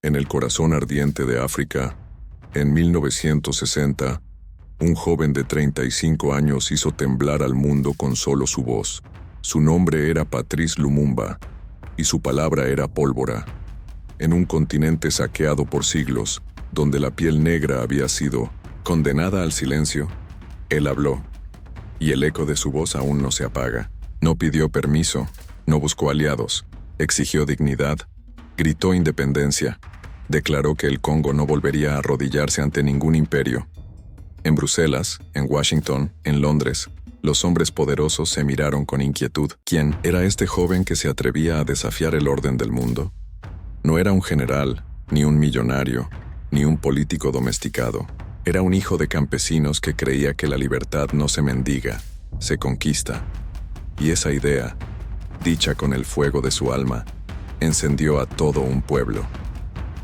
En el corazón ardiente de África, en 1960, un joven de 35 años hizo temblar al mundo con solo su voz. Su nombre era Patrice Lumumba, y su palabra era pólvora. En un continente saqueado por siglos, donde la piel negra había sido condenada al silencio, él habló, y el eco de su voz aún no se apaga. No pidió permiso, no buscó aliados, exigió dignidad, gritó independencia, declaró que el Congo no volvería a arrodillarse ante ningún imperio. En Bruselas, en Washington, en Londres, los hombres poderosos se miraron con inquietud. ¿Quién era este joven que se atrevía a desafiar el orden del mundo? No era un general, ni un millonario, ni un político domesticado. Era un hijo de campesinos que creía que la libertad no se mendiga, se conquista. Y esa idea, dicha con el fuego de su alma, encendió a todo un pueblo.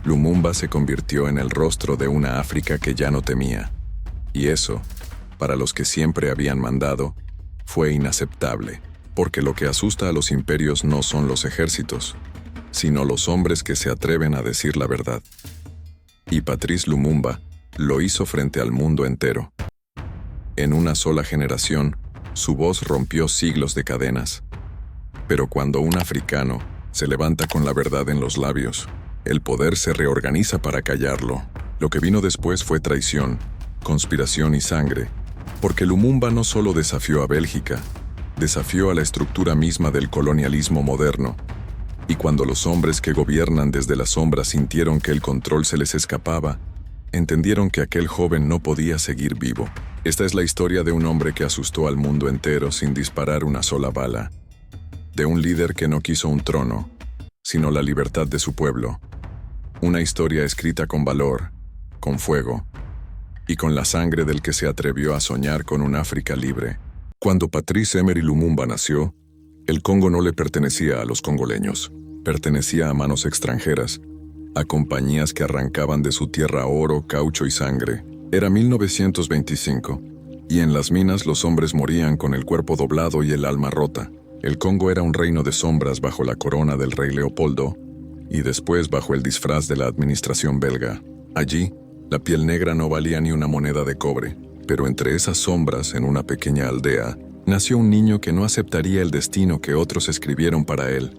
Lumumba se convirtió en el rostro de una África que ya no temía. Y eso, para los que siempre habían mandado, fue inaceptable, porque lo que asusta a los imperios no son los ejércitos, sino los hombres que se atreven a decir la verdad. Y Patrice Lumumba lo hizo frente al mundo entero. En una sola generación, su voz rompió siglos de cadenas. Pero cuando un africano se levanta con la verdad en los labios, el poder se reorganiza para callarlo. Lo que vino después fue traición, conspiración y sangre, porque Lumumba no solo desafió a Bélgica, desafió a la estructura misma del colonialismo moderno. Y cuando los hombres que gobiernan desde las sombras sintieron que el control se les escapaba, entendieron que aquel joven no podía seguir vivo. Esta es la historia de un hombre que asustó al mundo entero sin disparar una sola bala. De un líder que no quiso un trono, sino la libertad de su pueblo. Una historia escrita con valor, con fuego, y con la sangre del que se atrevió a soñar con un África libre. Cuando Patrice Emery Lumumba nació, el Congo no le pertenecía a los congoleños, pertenecía a manos extranjeras, a compañías que arrancaban de su tierra oro, caucho y sangre. Era 1925, y en las minas los hombres morían con el cuerpo doblado y el alma rota. El Congo era un reino de sombras bajo la corona del rey Leopoldo, y después bajo el disfraz de la administración belga. Allí, la piel negra no valía ni una moneda de cobre, pero entre esas sombras, en una pequeña aldea, nació un niño que no aceptaría el destino que otros escribieron para él.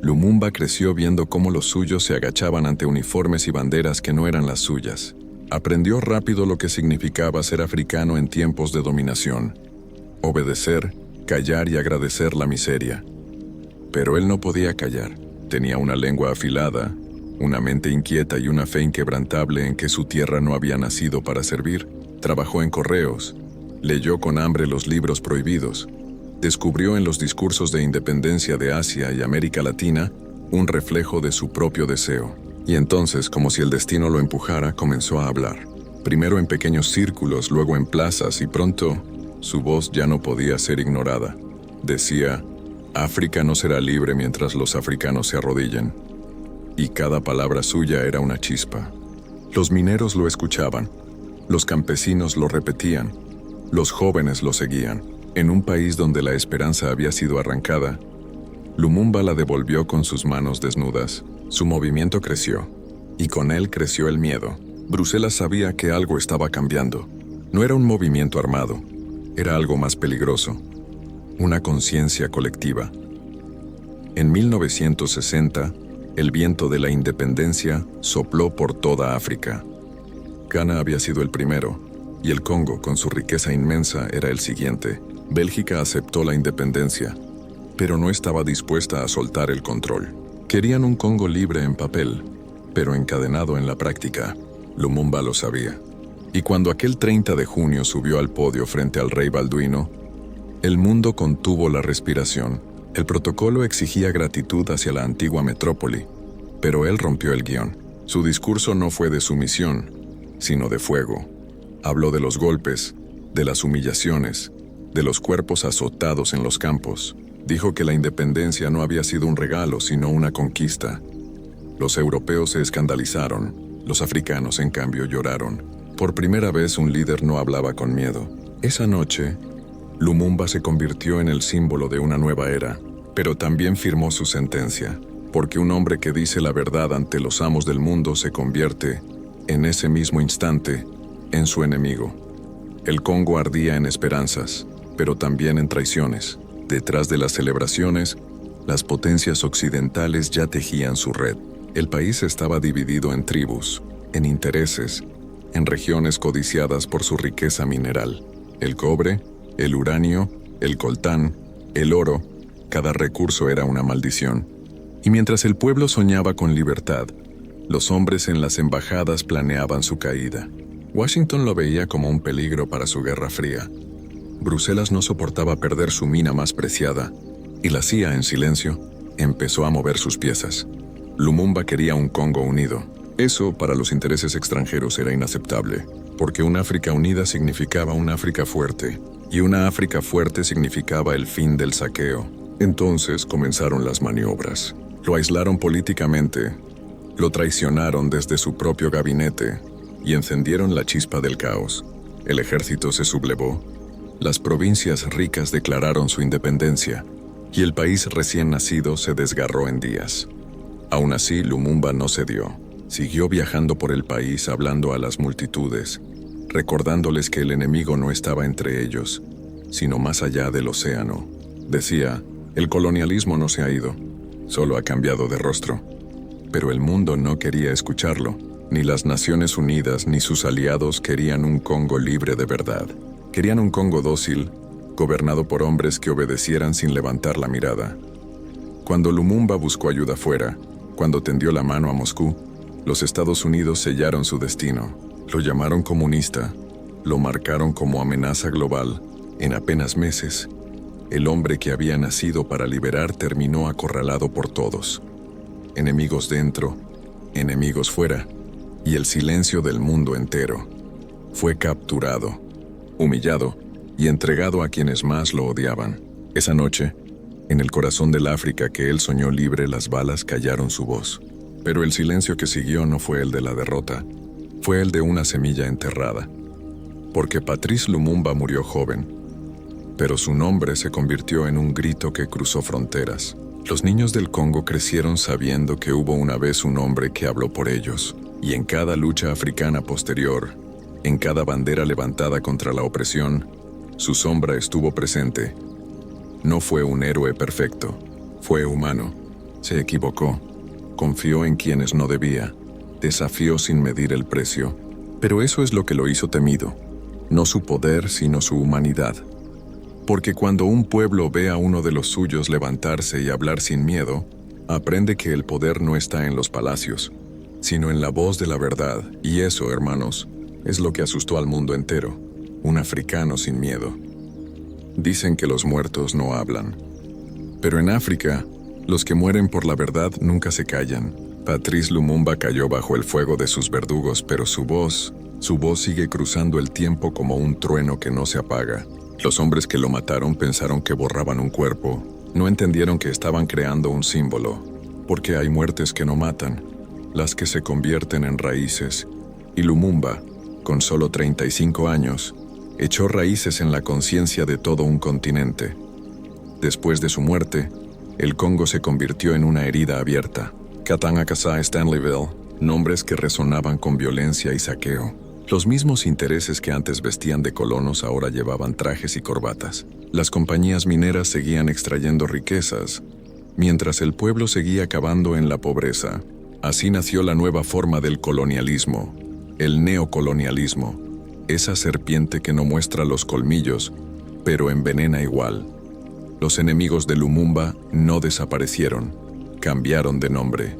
Lumumba creció viendo cómo los suyos se agachaban ante uniformes y banderas que no eran las suyas. Aprendió rápido lo que significaba ser africano en tiempos de dominación. Obedecer, callar y agradecer la miseria. Pero él no podía callar. Tenía una lengua afilada, una mente inquieta y una fe inquebrantable en que su tierra no había nacido para servir. Trabajó en correos, leyó con hambre los libros prohibidos, descubrió en los discursos de independencia de Asia y América Latina un reflejo de su propio deseo. Y entonces, como si el destino lo empujara, comenzó a hablar. Primero en pequeños círculos, luego en plazas, y pronto su voz ya no podía ser ignorada. Decía, África no será libre mientras los africanos se arrodillen. Y cada palabra suya era una chispa. Los mineros lo escuchaban, los campesinos lo repetían, los jóvenes lo seguían. En un país donde la esperanza había sido arrancada, Lumumba la devolvió con sus manos desnudas. Su movimiento creció, y con él creció el miedo. Bruselas sabía que algo estaba cambiando. No era un movimiento armado, era algo más peligroso, una conciencia colectiva. En 1960, el viento de la independencia sopló por toda África. Ghana había sido el primero, y el Congo, con su riqueza inmensa, era el siguiente. Bélgica aceptó la independencia, pero no estaba dispuesta a soltar el control. Querían un Congo libre en papel, pero encadenado en la práctica. Lumumba lo sabía. Y cuando aquel 30 de junio subió al podio frente al rey Balduino, el mundo contuvo la respiración. El protocolo exigía gratitud hacia la antigua metrópoli, pero él rompió el guión. Su discurso no fue de sumisión, sino de fuego. Habló de los golpes, de las humillaciones, de los cuerpos azotados en los campos. Dijo que la independencia no había sido un regalo, sino una conquista. Los europeos se escandalizaron, los africanos, en cambio, lloraron. Por primera vez un líder no hablaba con miedo. Esa noche, Lumumba se convirtió en el símbolo de una nueva era, pero también firmó su sentencia. porque un hombre que dice la verdad ante los amos del mundo se convierte, en ese mismo instante, en su enemigo. El Congo ardía en esperanzas, pero también en traiciones. Detrás de las celebraciones, las potencias occidentales ya tejían su red. El país estaba dividido en tribus, en intereses, en regiones codiciadas por su riqueza mineral. El cobre, el uranio, el coltán, el oro, cada recurso era una maldición. Y mientras el pueblo soñaba con libertad, los hombres en las embajadas planeaban su caída. Washington lo veía como un peligro para su Guerra Fría. Bruselas no soportaba perder su mina más preciada, y la CIA, en silencio, empezó a mover sus piezas. Lumumba quería un Congo unido. Eso, para los intereses extranjeros, era inaceptable, porque una África unida significaba una África fuerte, y una África fuerte significaba el fin del saqueo. Entonces comenzaron las maniobras. Lo aislaron políticamente, lo traicionaron desde su propio gabinete y encendieron la chispa del caos. El ejército se sublevó, las provincias ricas declararon su independencia y el país recién nacido se desgarró en días. Aún así, Lumumba no cedió. Siguió viajando por el país hablando a las multitudes, recordándoles que el enemigo no estaba entre ellos, sino más allá del océano. Decía, el colonialismo no se ha ido, solo ha cambiado de rostro. Pero el mundo no quería escucharlo. Ni las Naciones Unidas ni sus aliados querían un Congo libre de verdad. Querían un Congo dócil, gobernado por hombres que obedecieran sin levantar la mirada. Cuando Lumumba buscó ayuda fuera, cuando tendió la mano a Moscú, los Estados Unidos sellaron su destino. Lo llamaron comunista, lo marcaron como amenaza global. En apenas meses, el hombre que había nacido para liberar terminó acorralado por todos. Enemigos dentro, enemigos fuera, y el silencio del mundo entero. Fue capturado, humillado y entregado a quienes más lo odiaban. Esa noche, en el corazón del África que él soñó libre, las balas callaron su voz. Pero el silencio que siguió no fue el de la derrota, fue el de una semilla enterrada. Porque Patrice Lumumba murió joven, pero su nombre se convirtió en un grito que cruzó fronteras. Los niños del Congo crecieron sabiendo que hubo una vez un hombre que habló por ellos, y en cada lucha africana posterior, en cada bandera levantada contra la opresión, su sombra estuvo presente. No fue un héroe perfecto, fue humano, se equivocó, confió en quienes no debía, desafió sin medir el precio, pero eso es lo que lo hizo temido, no su poder sino su humanidad. Porque cuando un pueblo ve a uno de los suyos levantarse y hablar sin miedo, aprende que el poder no está en los palacios, sino en la voz de la verdad. Y eso, hermanos, es lo que asustó al mundo entero, un africano sin miedo. Dicen que los muertos no hablan. Pero en África, los que mueren por la verdad nunca se callan. Patrice Lumumba cayó bajo el fuego de sus verdugos, pero su voz sigue cruzando el tiempo como un trueno que no se apaga. Los hombres que lo mataron pensaron que borraban un cuerpo, no entendieron que estaban creando un símbolo, porque hay muertes que no matan, las que se convierten en raíces, y Lumumba, con solo 35 años, echó raíces en la conciencia de todo un continente. Después de su muerte, el Congo se convirtió en una herida abierta. Katanga Kasai Stanleyville, nombres que resonaban con violencia y saqueo. Los mismos intereses que antes vestían de colonos ahora llevaban trajes y corbatas. Las compañías mineras seguían extrayendo riquezas, mientras el pueblo seguía cavando en la pobreza. Así nació la nueva forma del colonialismo, el neocolonialismo, esa serpiente que no muestra los colmillos, pero envenena igual. Los enemigos de Lumumba no desaparecieron, cambiaron de nombre.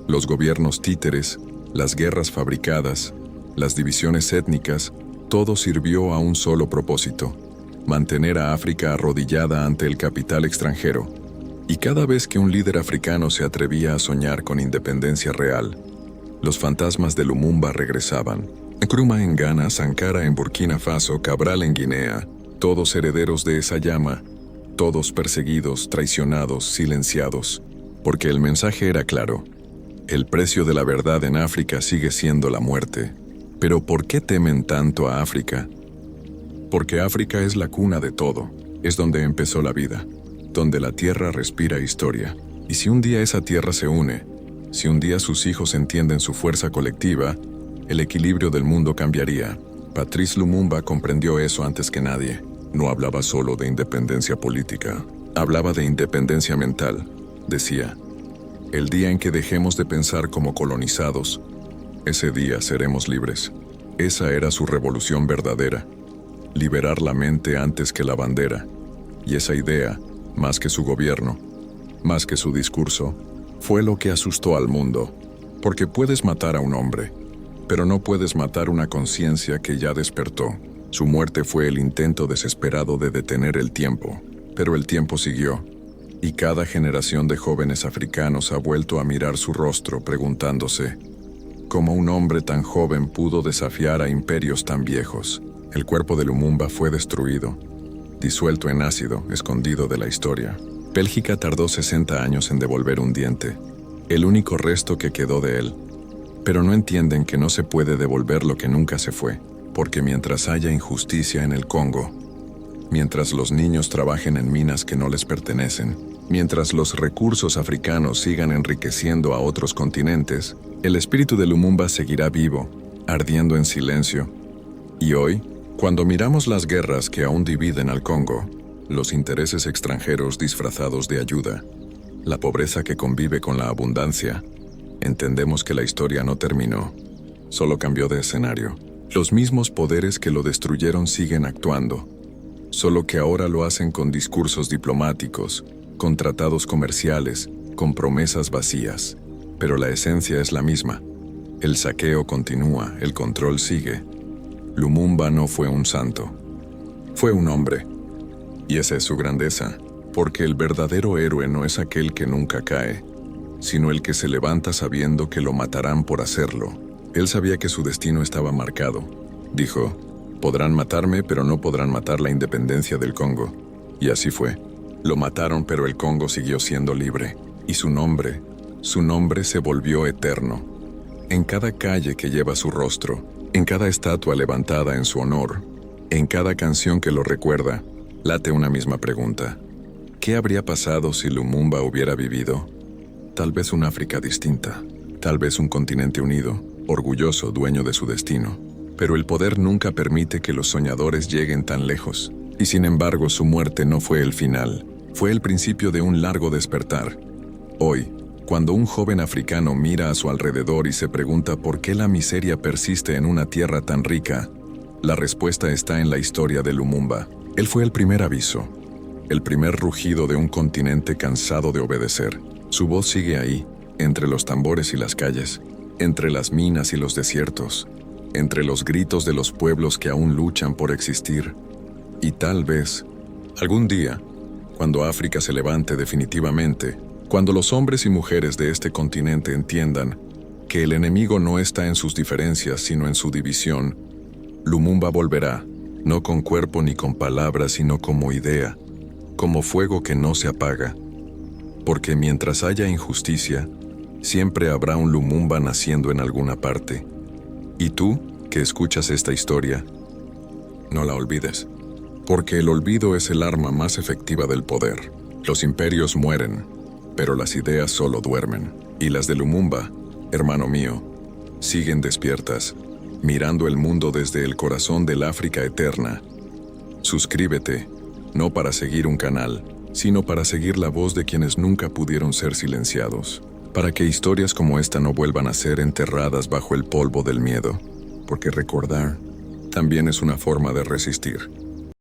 Los gobiernos títeres, las guerras fabricadas, las divisiones étnicas, todo sirvió a un solo propósito: mantener a África arrodillada ante el capital extranjero. Y cada vez que un líder africano se atrevía a soñar con independencia real, los fantasmas de Lumumba regresaban. Nkrumah en Ghana, Sankara en Burkina Faso, Cabral en Guinea, todos herederos de esa llama, todos perseguidos, traicionados, silenciados, porque el mensaje era claro: el precio de la verdad en África sigue siendo la muerte. Pero ¿por qué temen tanto a África? Porque África es la cuna de todo, es donde empezó la vida, donde la tierra respira historia. Y si un día esa tierra se une, si un día sus hijos entienden su fuerza colectiva, el equilibrio del mundo cambiaría. Patrice Lumumba comprendió eso antes que nadie. No hablaba solo de independencia política, hablaba de independencia mental. Decía, el día en que dejemos de pensar como colonizados, ese día seremos libres. Esa era su revolución verdadera, liberar la mente antes que la bandera. Y esa idea, más que su gobierno, más que su discurso, fue lo que asustó al mundo. Porque puedes matar a un hombre, pero no puedes matar una conciencia que ya despertó. Su muerte fue el intento desesperado de detener el tiempo, pero el tiempo siguió. Y cada generación de jóvenes africanos ha vuelto a mirar su rostro preguntándose, ¿cómo un hombre tan joven pudo desafiar a imperios tan viejos? El cuerpo de Lumumba fue destruido, disuelto en ácido, escondido de la historia. Bélgica tardó 60 años en devolver un diente, el único resto que quedó de él. Pero no entienden que no se puede devolver lo que nunca se fue, porque mientras haya injusticia en el Congo, mientras los niños trabajen en minas que no les pertenecen, mientras los recursos africanos sigan enriqueciendo a otros continentes, el espíritu de Lumumba seguirá vivo, ardiendo en silencio. Y hoy, cuando miramos las guerras que aún dividen al Congo, los intereses extranjeros disfrazados de ayuda, la pobreza que convive con la abundancia, entendemos que la historia no terminó, solo cambió de escenario. Los mismos poderes que lo destruyeron siguen actuando, solo que ahora lo hacen con discursos diplomáticos, con tratados comerciales, con promesas vacías. Pero la esencia es la misma. El saqueo continúa, el control sigue. Lumumba no fue un santo, fue un hombre. Y esa es su grandeza, porque el verdadero héroe no es aquel que nunca cae, sino el que se levanta sabiendo que lo matarán por hacerlo. Él sabía que su destino estaba marcado. Dijo, podrán matarme, pero no podrán matar la independencia del Congo. Y así fue. Lo mataron, pero el Congo siguió siendo libre. Y su nombre se volvió eterno. En cada calle que lleva su rostro, en cada estatua levantada en su honor, en cada canción que lo recuerda, late una misma pregunta. ¿Qué habría pasado si Lumumba hubiera vivido? Tal vez una África distinta, tal vez un continente unido, orgulloso, dueño de su destino. Pero el poder nunca permite que los soñadores lleguen tan lejos. Y sin embargo, su muerte no fue el final, fue el principio de un largo despertar. Hoy, cuando un joven africano mira a su alrededor y se pregunta por qué la miseria persiste en una tierra tan rica, la respuesta está en la historia de Lumumba. Él fue el primer aviso, el primer rugido de un continente cansado de obedecer. Su voz sigue ahí, entre los tambores y las calles, entre las minas y los desiertos, entre los gritos de los pueblos que aún luchan por existir. Y tal vez, algún día, cuando África se levante definitivamente, cuando los hombres y mujeres de este continente entiendan que el enemigo no está en sus diferencias sino en su división, Lumumba volverá, no con cuerpo ni con palabras, sino como idea, como fuego que no se apaga. Porque mientras haya injusticia, siempre habrá un Lumumba naciendo en alguna parte. Y tú, que escuchas esta historia, no la olvides. Porque el olvido es el arma más efectiva del poder. Los imperios mueren, pero las ideas solo duermen. Y las de Lumumba, hermano mío, siguen despiertas, mirando el mundo desde el corazón del África eterna. Suscríbete, no para seguir un canal, sino para seguir la voz de quienes nunca pudieron ser silenciados, para que historias como esta no vuelvan a ser enterradas bajo el polvo del miedo, porque recordar también es una forma de resistir.